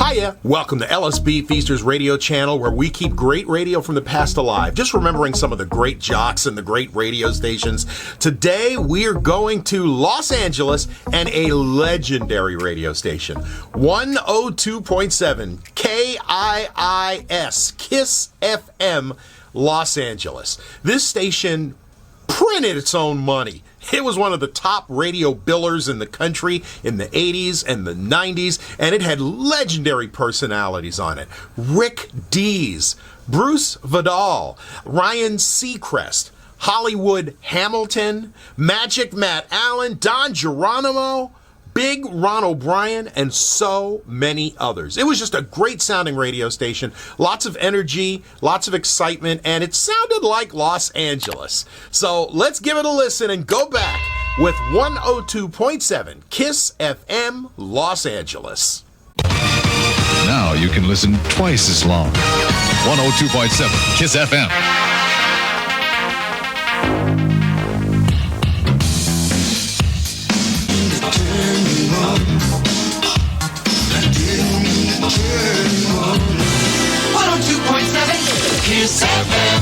Hiya! Welcome to LSB Feasters Radio Channel, where we keep great radio from the past alive. Just remembering some of the great jocks and the great radio stations. Today, we are going to Los Angeles and a legendary radio station. 102.7 KIIS-FM Los Angeles. This station printed its own money. It was one of the top radio billers in the country in the 80s and the 90s, and it had legendary personalities on it. Rick Dees, Bruce Vidal, Ryan Seacrest, Hollywood Hamilton, Magic Matt Allen, Don Geronimo, Big Ron O'Brien, and so many others. It was just a great sounding radio station, lots of energy, lots of excitement, and it sounded like Los Angeles. So let's give it a listen and go back with 102.7 KIIS-FM Los Angeles. Now you can listen twice as long. 102.7 KIIS-FM. 102.7 KIIS-FM.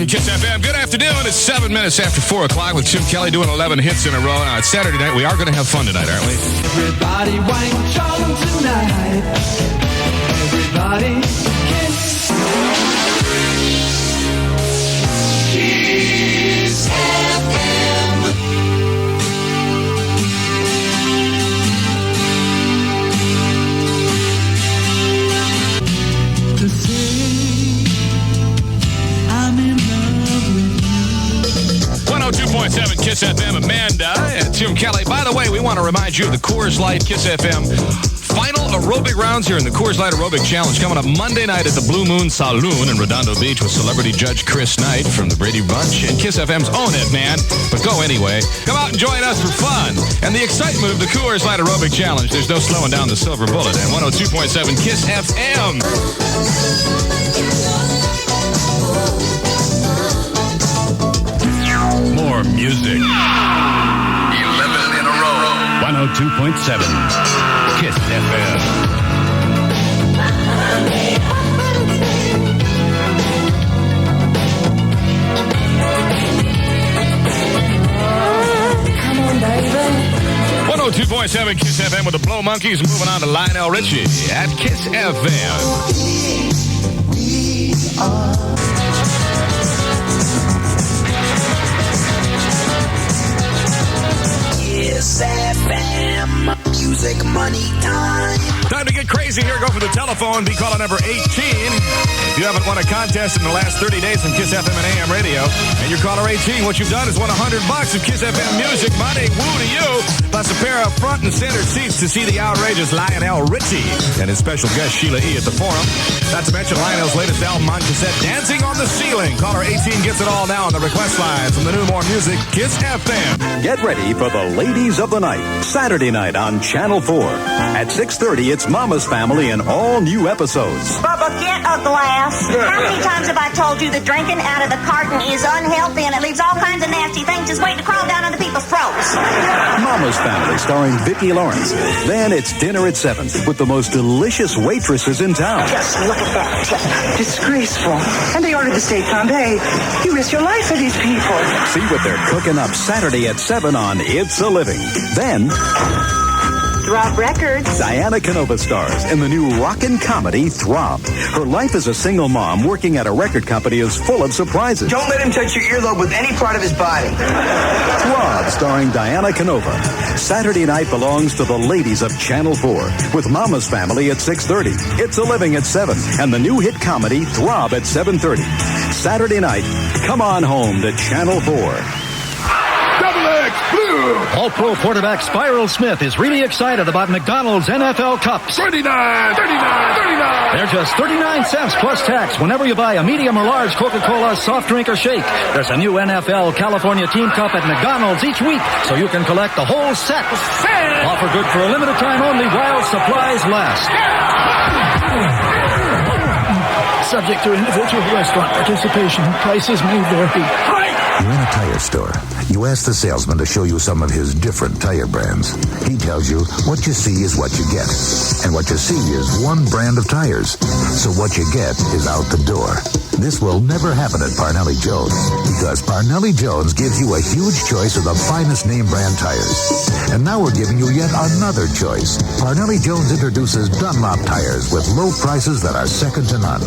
KIIS-FM. Good afternoon. It's 7 minutes after 4 o'clock with Jim Kelly doing 11 hits in a row. Now, it's Saturday night. We are going to have fun tonight, aren't we? Everybody white charm tonight. Everybody kiss. KIIS-FM. To say I'm in love with you. 102.7 KIIS-FM. Amanda and Jim Kelly. By the way, we want to remind you of the Coors Light KIIS-FM final aerobic rounds here in the Coors Light Aerobic Challenge coming up Monday night at the Blue Moon Saloon in Redondo Beach with celebrity judge Chris Knight from the Brady Bunch and KIIS-FM's Own It, man. But go anyway. Come out and join us for fun. And the excitement of the Coors Light Aerobic Challenge. There's no slowing down the silver bullet. And 102.7 KIIS-FM. More music. 11 in a row. 102.7 KIIS-FM. Come on, baby. 102.7 KIIS-FM with the Blow Monkeys. Moving on to Lionel Richie at KIIS-FM. KIIS-FM. Music money time. Time to get crazy here. Go for the telephone. Be caller number 18. If you haven't won a contest in the last 30 days from KIIS-FM and AM radio, and you're caller 18, what you've done is won $100 of KIIS-FM music money. Woo to you. Plus a pair of front and center seats to see the outrageous Lionel Richie and his special guest Sheila E. at the Forum. Not to mention Lionel's latest album on cassette, Dancing on the Ceiling. Caller 18 gets it all now on the request line from the new More Music KIIS-FM. Get ready for the Ladies of the Night, Saturday night on Channel 4. At 6:30, it's Mama's Family in all new episodes. Bubba, get a glass. How many times have I told you that drinking out of the carton is unhealthy and it leaves all kinds of nasty things just waiting to crawl down into people's throats? Mama's Family starring Vicki Lawrence. Then it's dinner at 7 with the most delicious waitresses in town. Just look at that tip. Disgraceful. And they ordered the steak Pompeii. You risk your life for these people. See what they're cooking up Saturday at 7 on It's a Living. Then Throb Records. Diana Canova stars in the new rockin' comedy Throb. Her life as a single mom working at a record company is full of surprises. Don't let him touch your earlobe with any part of his body. Throb starring Diana Canova. Saturday night belongs to the ladies of Channel 4 with Mama's Family at 6:30. It's a Living at 7 and the new hit comedy Throb at 7:30. Saturday night, come on home to Channel 4. All-Pro quarterback Spiral Smith is really excited about McDonald's NFL Cups. 39. They're just 39 cents plus tax whenever you buy a medium or large Coca-Cola soft drink or shake. There's a new NFL California Team Cup at McDonald's each week, so you can collect the whole set. Offer good for a limited time only while supplies last. Subject to individual restaurant participation. Prices may vary. You're in a tire store. You ask the salesman to show you some of his different tire brands. He tells you what you see is what you get. And what you see is one brand of tires. So what you get is out the door. This will never happen at Parnelli Jones, because Parnelli Jones gives you a huge choice of the finest name brand tires. And now we're giving you yet another choice. Parnelli Jones introduces Dunlop tires with low prices that are second to none.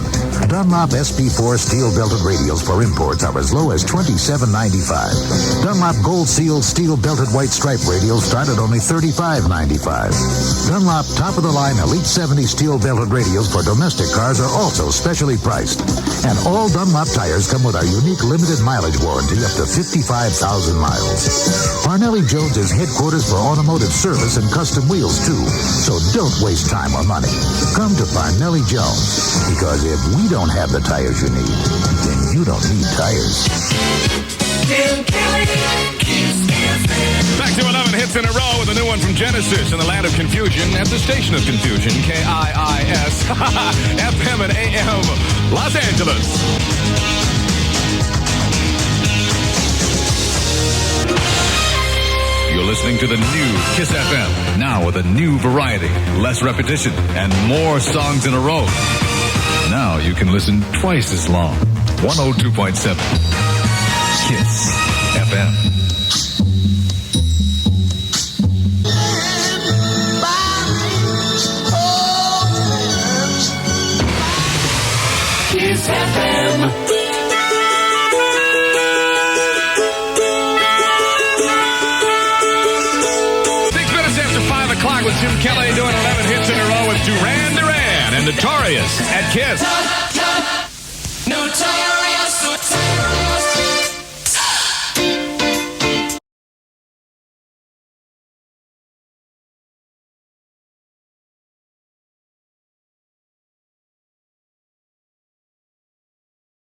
Dunlop SP4 steel-belted radials for imports are as low as $27.95. Dunlop gold-sealed steel-belted white stripe radials start at only $35.95. Dunlop top-of-the-line Elite 70 steel-belted radials for domestic cars are also specially priced. And all Dunlop tires come with our unique limited mileage warranty up to 55,000 miles. Parnelli Jones is headquarters for automotive service and custom wheels, too. So don't waste time or money. Come to Parnelli Jones, because if we don't have the tires you need, then you don't need tires. Back to 11 hits in a row with a new one from Genesis in the land of confusion at the station of confusion, KIIS-FM and AM Los Angeles. You're listening to the new KIIS FM, now with a new variety, less repetition, and more songs in a row. Now you can listen twice as long. 102.7 KIIS FM. KIIS FM. 6 minutes after 5 o'clock with Jim Kelly doing 11 hits in a row with Duran Duran and Notorious at KIIS. No time.